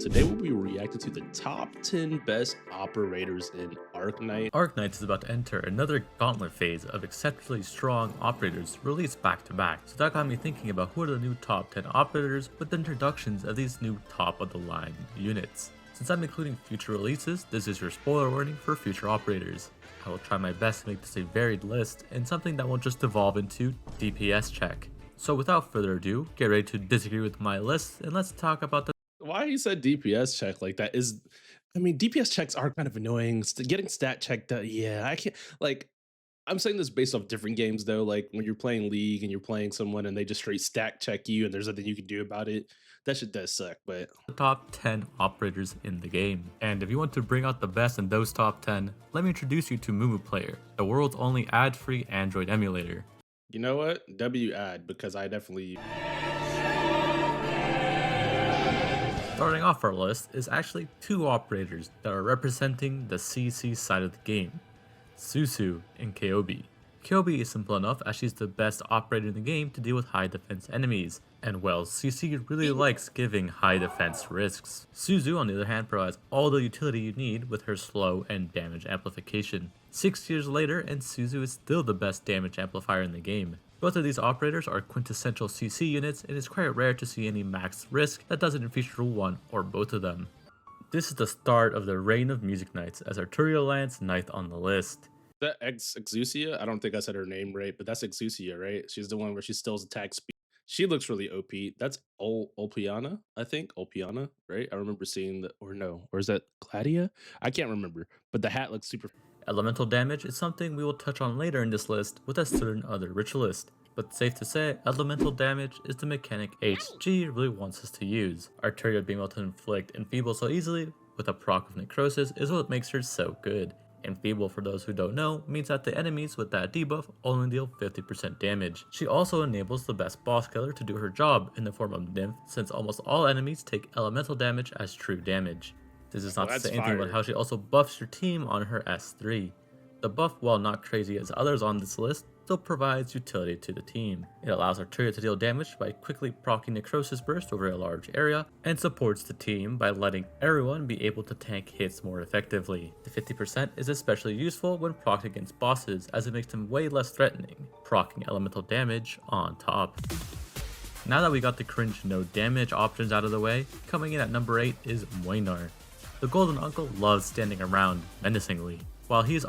Today we'll be reacting to the top 10 best operators in Arknight. Arknights is about to enter another gauntlet phase of exceptionally strong operators released back to back, so that got me thinking about who are the new top 10 operators with the introductions of these new top of the line units. Since I'm including future releases, this is your spoiler warning for future operators. I will try my best to make this a varied list and something that won't just evolve into DPS check. So without further ado, get ready to disagree with my list and let's talk about the Why you said DPS check like that is, I mean, DPS checks are kind of annoying. Getting stat checked, yeah, I can't, like, I'm saying this based off different games though. Like when you're playing League and you're playing someone and they just straight stack check you and there's nothing you can do about it, that shit does suck. But top 10 operators in the game. And if you want to bring out the best in those top 10, let me introduce you to Mumu Player, the world's only ad-free Android emulator. you know what? W ad, because I definitely. Starting off our list is actually two operators that are representing the CC side of the game, Susu and Kyobi. Kyobi is simple enough as she's the best operator in the game to deal with high defense enemies, and well, CC really likes giving high defense risks. Suzu on the other hand provides all the utility you need with her slow and damage amplification. 6 years later and Suzu is still the best damage amplifier in the game. Both of these operators are quintessential CC units and it's quite rare to see any max risk that doesn't feature one or both of them. This is the start of the reign of Music Knights as Arturiel lands 9th on the list. That Exusia, I don't think I said her name right, but that's Exusia, right? She's the one where she steals attack speed. She looks really OP. That's Olpiana, I think. Olpiana, right? I remember seeing the, or no, or is that Gladia? I can't remember, but the hat looks super. Elemental damage is something we will touch on later in this list with a certain other ritualist, but safe to say, elemental damage is the mechanic HG really wants us to use. Arturia being able to inflict Enfeeble so easily with a proc of Necrosis is what makes her so good. Enfeeble, for those who don't know, means that the enemies with that debuff only deal 50% damage. She also enables the best boss killer to do her job in the form of Nymph, since almost all enemies take elemental damage as true damage. This is not to say anything about how she also buffs your team on her S3. The buff, while not crazy as others on this list, still provides utility to the team. It allows Arturia to deal damage by quickly proccing Necrosis Burst over a large area, and supports the team by letting everyone be able to tank hits more effectively. The 50% is especially useful when procced against bosses as it makes them way less threatening, proccing elemental damage on top. Now that we got the cringe no damage options out of the way, coming in at number 8 is Muayar. The Golden Uncle loves standing around menacingly. While he's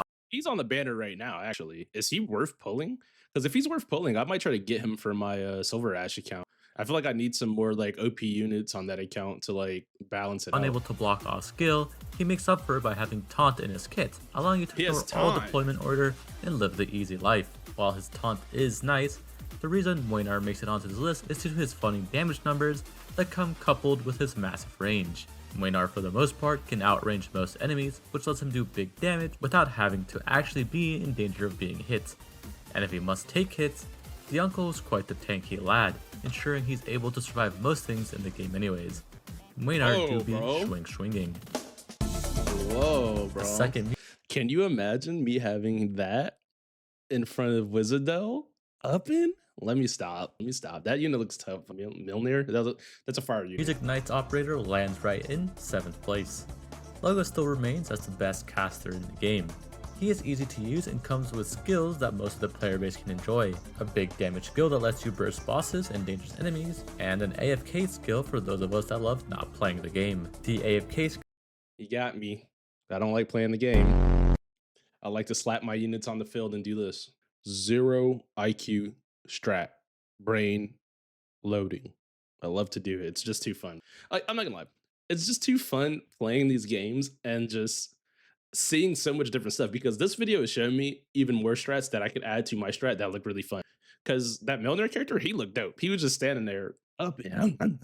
on the banner right now, actually. Is he worth pulling? Because if he's worth pulling, I might try to get him for my Silver Ash account. I feel like I need some more like OP units on that account to like balance it unable out. to block off skill, he makes up for it by having Taunt in his kit, allowing you to ignore all deployment order and live the easy life. While his Taunt is nice, the reason Muayar makes it onto this list is due to his funny damage numbers that come coupled with his massive range. Muayar for the most part can outrange most enemies, which lets him do big damage without having to actually be in danger of being hit. And if he must take hits, the uncle is quite the tanky lad, ensuring he's able to survive most things in the game anyways. Muayar do be swinging. Whoa, bro. Second, can you imagine me having that in front of Wizardell? Up in? Let me stop. That unit looks tough. I mean, Milner, that's a fire unit. Music Knights operator lands right in 7th place. Logo still remains as the best caster in the game. He is easy to use and comes with skills that most of the player base can enjoy. A big damage skill that lets you burst bosses and dangerous enemies, and an AFK skill for those of us that love not playing the game. The AFK skill. You got me. I don't like playing the game. I like to slap my units on the field and do this. 0 IQ strat, brain loading. I love to do it. It's just too fun. I'm not gonna lie. It's just too fun playing these games and just seeing so much different stuff, because this video is showing me even more strats that I could add to my strat that look really fun. Because that Milner character, he looked dope. He was just standing there up and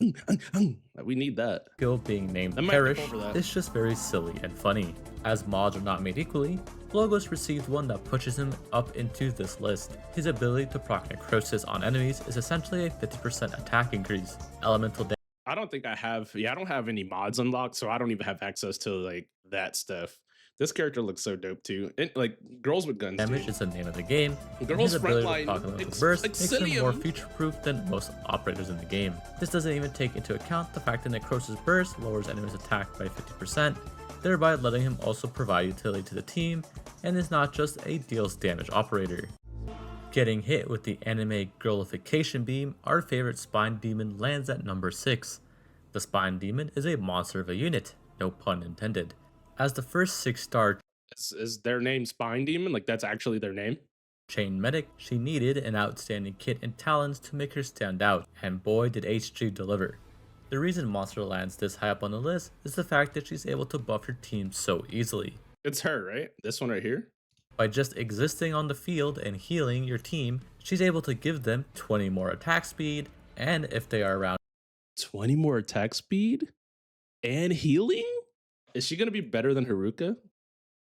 we need that. Skill being named Perish is just very silly and funny. As mods are not made equally, Logos received one that pushes him up into this list. His ability to proc Necrosis on enemies is essentially a 50% attack increase. Elemental damage. I don't think I have, I don't have any mods unlocked, so I don't even have access to like that stuff. This character looks so dope too. And like girls with guns, Damage dude. is the name of the game, and his Girls ability to proc frontline. elemental It's burst makes him more Exilium. future-proof than most operators in the game. This doesn't even take into account the fact that Necrosis Burst lowers enemies' attack by 50%, thereby letting him also provide utility to the team, and is not just a deals damage operator. Getting hit with the anime girlification beam, our favorite Spine Demon lands at number 6. The Spine Demon is a monster of a unit, no pun intended. As the first 6-star Is their name Spine Demon? Like that's actually their name? chain medic, she needed an outstanding kit and talents to make her stand out, and boy did HG deliver. The reason Monster lands this high up on the list is the fact that she's able to buff her team so easily. It's her, right? This one right here? By just existing on the field and healing your team, she's able to give them 20 more attack speed, and if they are around 20 more attack speed and healing? Is she gonna be better than Haruka?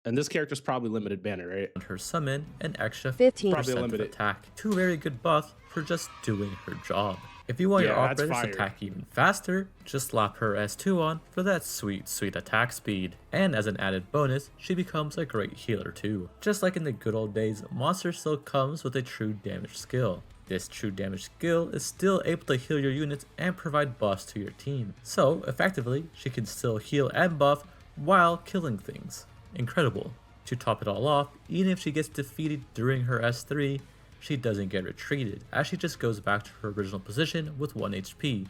And this character's probably limited banner, right? her summon, an extra 15. 15% of limited. attack. Two very good buffs for just doing her job. If you want your Yeah, that's operators to fire. attack even faster, just slap her S2 on for that sweet attack speed. And as an added bonus, she becomes a great healer too. Just like in the good old days, Monster still comes with a true damage skill. This true damage skill is still able to heal your units and provide buffs to your team. So effectively, she can still heal and buff while killing things. Incredible. To top it all off, even if she gets defeated during her S3, she doesn't get retreated, as she just goes back to her original position with 1 HP,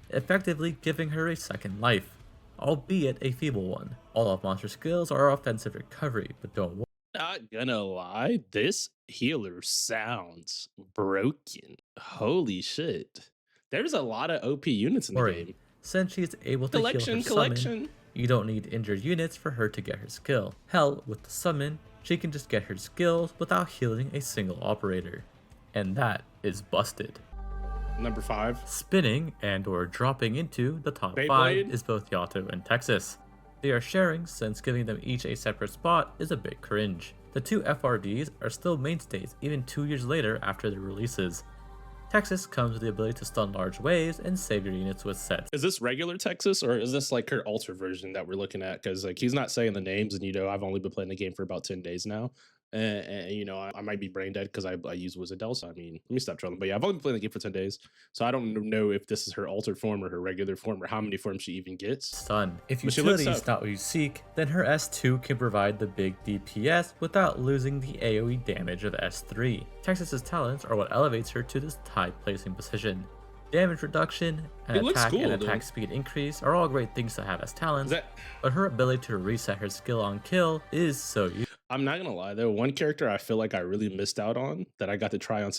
effectively giving her a second life, albeit a feeble one. All of Monster's skills are offensive recovery, but don't worry. Not gonna lie, this healer sounds broken. Holy shit. There's a lot of OP units in the game. Since she is able to heal her summon, Collection. you don't need injured units for her to get her skill. Hell, with the summon, she can just get her skills without healing a single operator. And that is busted. Number 5. Spinning and or dropping into the top 5 Beyblade? is both Yato and Texas. They are sharing since giving them each a separate spot is a bit cringe. The two FRDs are still mainstays even 2 years later after their releases. Texas comes with the ability to stun large waves and save your units with sets. Is this regular Texas or is this like her alter version that we're looking at? Because like he's not saying the names, and I've only been playing the game for about 10 days now. And I might be brain dead because I use Wizardel. So I mean, let me stop trolling. But yeah, I've only been playing the game for 10 days. So I don't know if this is her altered form or her regular form or how many forms she even gets. Stun. If But she looks utility is tough. not what you seek, then her S2 can provide the big DPS without losing the AoE damage of S3. Texas's talents are what elevates her to this high placing position. Damage reduction and It looks attack cool, and though. attack speed increase are all great things to have as talents, Is that but her ability to reset her skill on kill is so useful. I'm not gonna lie though, one character I feel like I really missed out on that I got to try on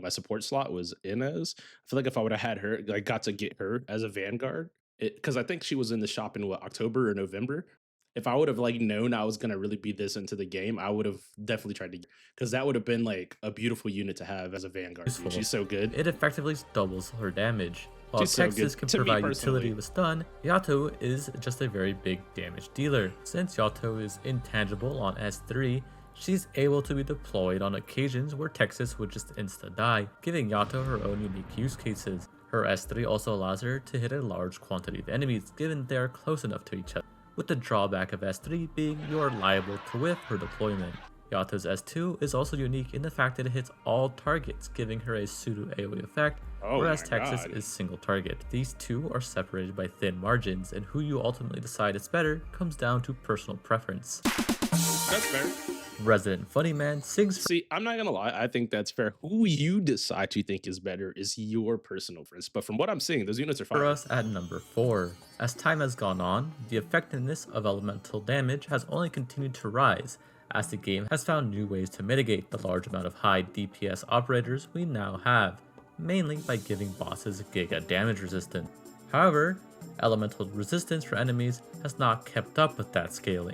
my support slot was Ines. I feel like if I would have had her, like got to get her as a Vanguard, because I think she was in the shop in October or November. If I would have like known I was gonna really be this into the game, I would have definitely tried to, because that would have been like a beautiful unit to have as a Vanguard. Dude. Useful. She's so good. It effectively doubles her damage. While She's so Texas good. can To me provide personally. utility with stun, Yato is just a very big damage dealer. Since Yato is intangible on S3, she's able to be deployed on occasions where Texas would just insta-die, giving Yato her own unique use cases. Her S3 also allows her to hit a large quantity of enemies, given they are close enough to each other, with the drawback of S3 being you are liable to whiff her deployment. Yato's S2 is also unique in the fact that it hits all targets, giving her a pseudo AoE effect, Oh whereas my Texas God. is single target. These two are separated by thin margins, and who you ultimately decide is better comes down to personal preference. That's fair. Resident Funny Man sings See, I'm not gonna lie, I think that's fair. Who you decide to think is better is your personal preference. But from what I'm seeing, those units are for fine. us at number 4. As time has gone on, the effectiveness of elemental damage has only continued to rise, as the game has found new ways to mitigate the large amount of high DPS operators we now have, mainly by giving bosses giga damage resistance. However, elemental resistance for enemies has not kept up with that scaling.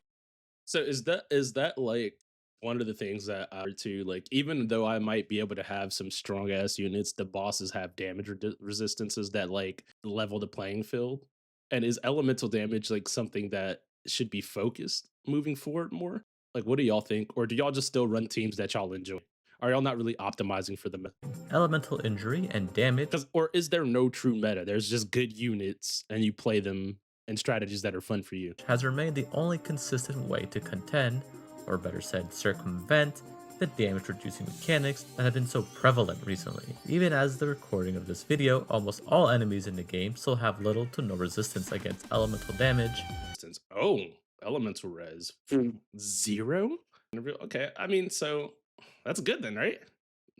So is that like one of the things that to like, even though I might be able to have some strong ass units, the bosses have damage resistances that like level the playing field. And is elemental damage like something that should be focused moving forward more? Like, what do y'all think? Or do y'all just still run teams that y'all enjoy? Are y'all not really optimizing for the meta? Elemental injury and damage Or is there no true meta? There's just good units and you play them and strategies that are fun for you. Has remained the only consistent way to contend, or better said, circumvent, the damage reducing mechanics that have been so prevalent recently. Even as the recording of this video, almost all enemies in the game still have little to no resistance against elemental damage. Oh, elemental res. 0? Okay, I mean, so that's good then, right?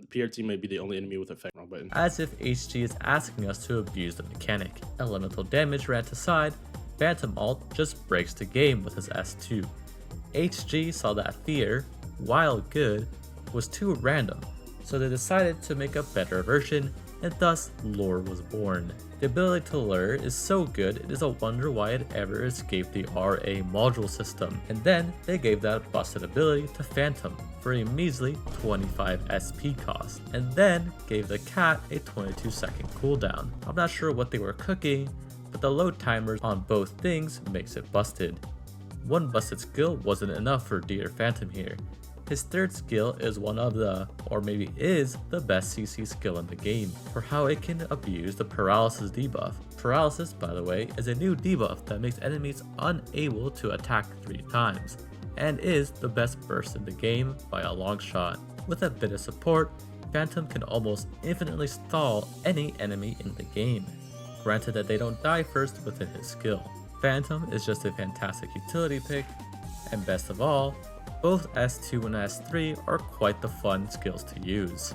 PRT may be the only enemy with effect. Wrong button. As if HG is asking us to abuse the mechanic. Elemental damage rant aside, Phantom Alt just breaks the game with his S2. HG saw that fear, while good, was too random, so they decided to make a better version, and thus Lure was born. The ability to lure is so good it is a wonder why it ever escaped the RA module system, and then they gave that busted ability to Phantom for a measly 25 SP cost, and then gave the cat a 22-second cooldown. I'm not sure what they were cooking, but the load timers on both things makes it busted. One busted skill wasn't enough for Dear Phantom here. His third skill is one of the, or maybe is, the best CC skill in the game for how it can abuse the paralysis debuff. Paralysis, by the way, is a new debuff that makes enemies unable to attack 3 times, and is the best burst in the game by a long shot. With a bit of support, Phantom can almost infinitely stall any enemy in the game, granted that they don't die first within his skill. Phantom is just a fantastic utility pick, and best of all, both S2 and S3 are quite the fun skills to use.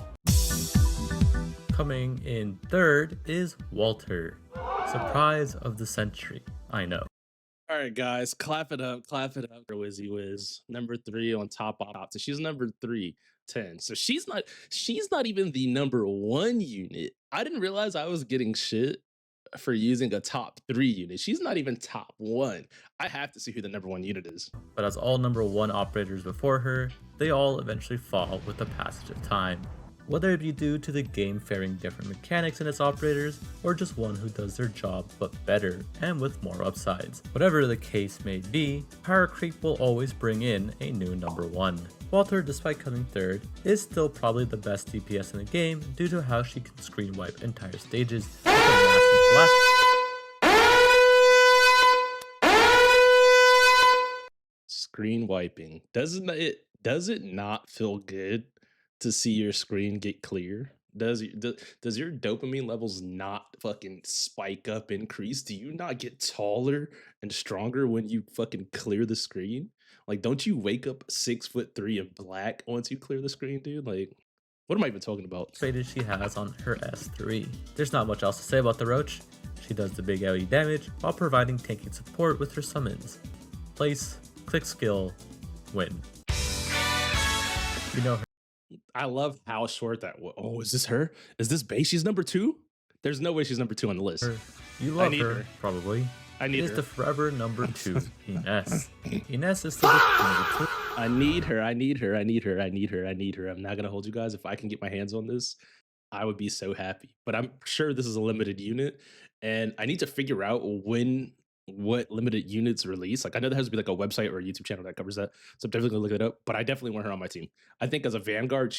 Coming in third is Walter. Surprise of the century, I know. All right, guys, clap it up, Wizzy Wiz. Number 3 on top. So she's number 310. So she's not even the number 1 unit. I didn't realize I was getting shit for using a top 3 unit. She's not even top 1. I have to see who the number 1 unit is. But as all number 1 operators before her, they all eventually fall with the passage of time. Whether it be due to the game faring different mechanics in its operators, or just one who does their job but better and with more upsides. Whatever the case may be, power creep will always bring in a new number 1. Walter, despite coming third, is still probably the best DPS in the game due to how she can screen wipe entire stages with a massive blast. Screen wiping. Does it not feel good to see your screen get clear? Does your dopamine levels not fucking spike up, increase? Do you not get taller and stronger when you fucking clear the screen? Like, don't you wake up 6'3" and black once you clear the screen, dude? Like, what am I even talking about? Traded she has on her S3. There's not much else to say about the Roach. She does the big AoE damage while providing tanking support with her summons. Place, click skill, win. You know her. I love how short that was. Oh, is this her? Is this base? She's number 2? There's no way she's number 2 on the list. You love her, probably. I need her. It is the forever number 2, Ines. Ines is still the number 2. I need her. I'm not gonna hold you guys. If I can get my hands on this, I would be so happy. But I'm sure this is a limited unit, and I need to figure out what limited units release. Like, I know there has to be like a website or a YouTube channel that covers that, so I'm definitely gonna look it up. But I definitely want her on my team. I think as a Vanguard,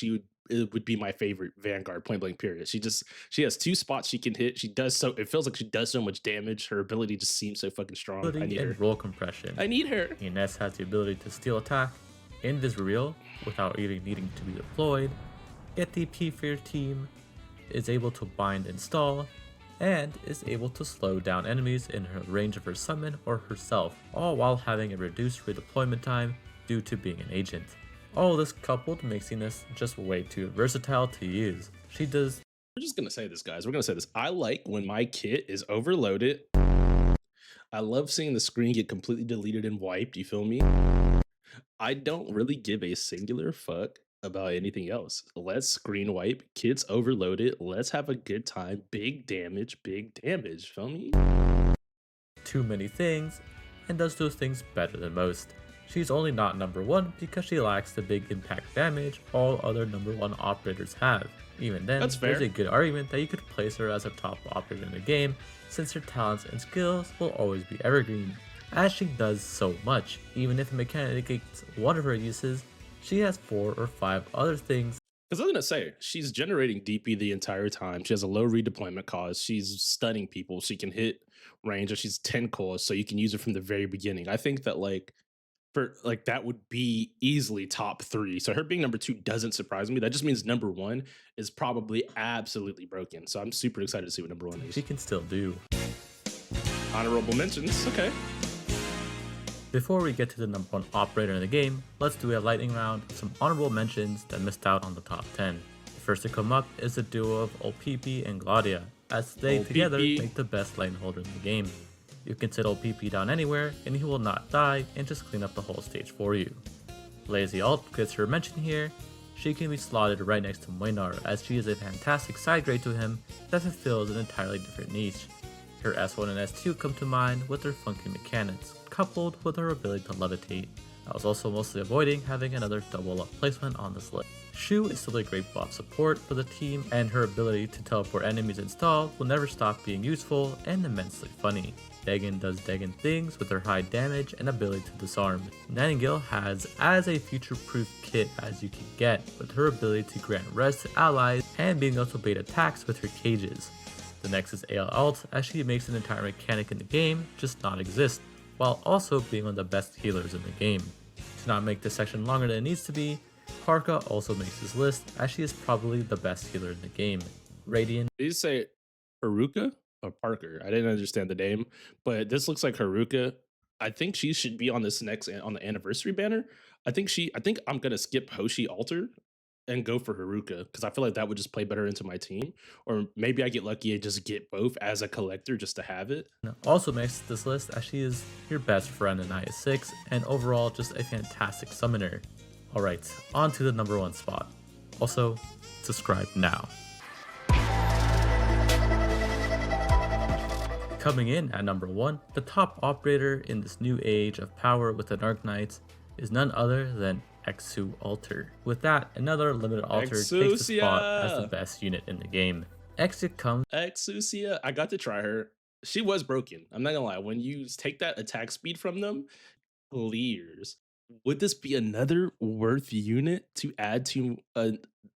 it would be my favorite Vanguard, point blank period. She has 2 spots she can hit. She does so, it feels like she does so much damage. Her ability just seems so fucking strong. I need her. Roll compression. I need her. Ines has the ability to steal attack, invis-real without even needing to be deployed, get DP for your team, is able to bind and stall, and is able to slow down enemies in her range of her summon or herself, all while having a reduced redeployment time due to being an agent. All this coupled makes Ines just way too versatile to use. We're just gonna say this, guys. We're gonna say this. I like when my kit is overloaded. I love seeing the screen get completely deleted and wiped. You feel me? I don't really give a singular fuck about anything else. Let's screen wipe, kits overloaded, let's have a good time. Big damage, feel me? Too many things, and does those things better than most. She's only not number 1 because she lacks the big impact damage all other number 1 operators have. Even then, there's a good argument that you could place her as a top operator in the game, since her talents and skills will always be evergreen, as she does so much. Even if a mechanic negates one of her uses, she has 4 or 5 other things Because I was gonna say, she's generating DP the entire time. She has a low redeployment cost. She's stunning people. She can hit range, and she's 10 cores, so you can use her from the very beginning. I think that for that would be easily top three. So her being number two doesn't surprise me. That just means number one is probably absolutely broken. So I'm super excited to see what number one She is. can still do. Honorable mentions. Okay. Before we get to the number 1 operator in the game, let's do a lightning round of some honorable mentions that missed out on the top 10. The first to come up is the duo of OPP and Gladia, as they together make the best lane holder in the game. You can sit OPP down anywhere and he will not die and just clean up the whole stage for you. Lazy Alt gets her mention here. She can be slotted right next to Muayar, as she is a fantastic side grade to him that fulfills an entirely different niche. Her S1 and S2 come to mind with their funky mechanics, coupled with her ability to levitate. I was also mostly avoiding having another double up placement on this list. Shu is still a great buff support for the team, and her ability to teleport enemies and stall will never stop being useful and immensely funny. Dagon does Dagon things with her high damage and ability to disarm. Nightingale has as a future-proof kit as you can get, with her ability to grant rest to allies and being able to bait attacks with her cages. The next is AL Alt, as she makes an entire mechanic in the game just not exist, while also being one of the best healers in the game. To not make this section longer than it needs to be, Parka also makes this list, as she is probably the best healer in the game. Radiant Did you say Haruka or Parker? I didn't understand the name, but this looks like Haruka. I think she should be on this next on the anniversary banner. I think I'm gonna skip Hoshi Alter and go for Haruka because I feel like that would just play better into my team. Or maybe I get lucky and just get both as a collector just to have it. also makes this list, as she is your best friend in IS6 and overall just a fantastic summoner. Alright, on to the number 1 spot. Also, subscribe now. Coming in at number 1, the top operator in this new age of power within Arknights is none other than Exu Alter. With that, another limited alter takes the spot as the best unit in the game. Exusia, I got to try her. She was broken. I'm not gonna lie. When you take that attack speed from them, clears. Would this be another worth unit to add to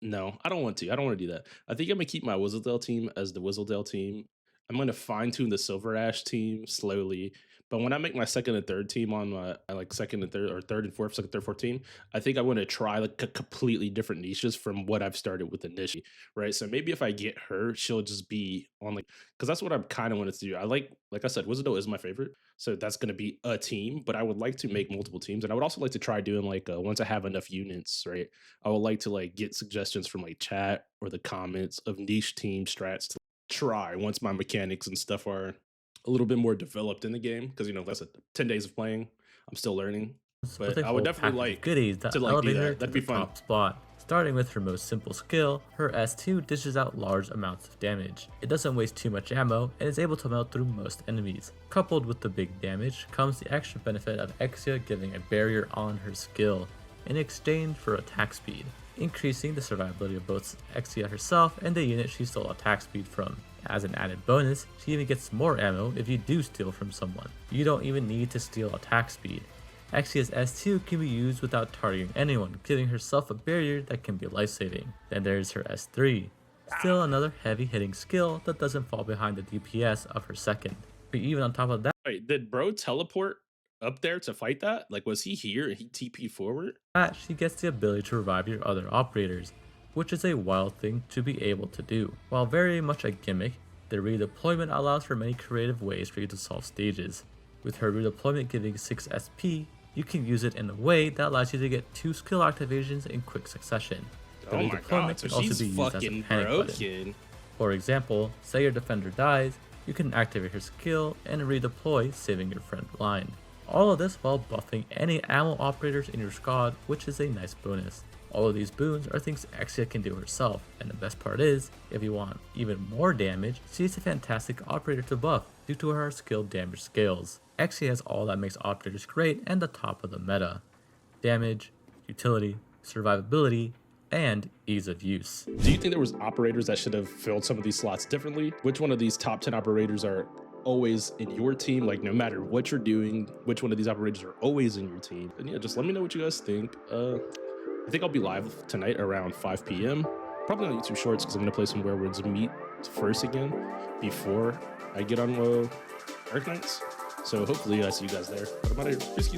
no, I don't want to. I don't want to do that. I think I'm gonna keep my Whistledale team as the Whistledale team. I'm gonna fine tune the Silver Ash team slowly. But when I make my second and third team on my second and third or third and fourth, second, third, fourth team, I think I want to try completely different niches from what I've started with initially, right? So maybe if I get her, she'll just be on because that's what I kind of wanted to do. Like I said, Whistledale is my favorite. So that's going to be a team, but I would like to make multiple teams. And I would also like to try doing once I have enough units, right? I would like to get suggestions from chat or the comments of niche team strats to try once my mechanics and stuff are a little bit more developed in the game. Because, that's 10 days of playing. I'm still learning. But I would definitely like goodies that to elevate do her that. to That'd the be fun. top spot. Starting with her most simple skill, her S2 dishes out large amounts of damage. It doesn't waste too much ammo and is able to melt through most enemies. Coupled with the big damage comes the extra benefit of Exia giving a barrier on her skill in exchange for attack speed, increasing the survivability of both Exia herself and the unit she stole attack speed from. As an added bonus, she even gets more ammo if you do steal from someone. You don't even need to steal attack speed. Exia's S2 can be used without targeting anyone, giving herself a barrier that can be life-saving. Then there's her S3, still another heavy-hitting skill that doesn't fall behind the DPS of her second. But even on top of that, Wait, did bro teleport up there to fight that? Was he here and he TP forward? she gets the ability to revive your other operators, which is a wild thing to be able to do. While very much a gimmick, the redeployment allows for many creative ways for you to solve stages. With her redeployment giving 6 SP, you can use it in a way that allows you to get 2 skill activations in quick succession. The Oh my god, so can also she's be used as a fucking panic button. broken. For example, say your defender dies, you can activate her skill and redeploy, saving your friend blind. All of this while buffing any ammo operators in your squad, which is a nice bonus. All of these boons are things Exia can do herself, and the best part is, if you want even more damage, she is a fantastic operator to buff due to her skill damage scales. Exia has all that makes operators great and the top of the meta: damage, utility, survivability, and ease of use. Do you think there was operators that should have filled some of these slots differently? Which one of these top 10 operators are always in your team? No matter what you're doing, which one of these operators are always in your team? And yeah, just let me know what you guys think. I think I'll be live tonight around 5 p.m. Probably on YouTube Shorts because I'm gonna play some Werewolves Meet first again before I get on Arknights. So hopefully I see you guys there. But I'm out of here. Peace.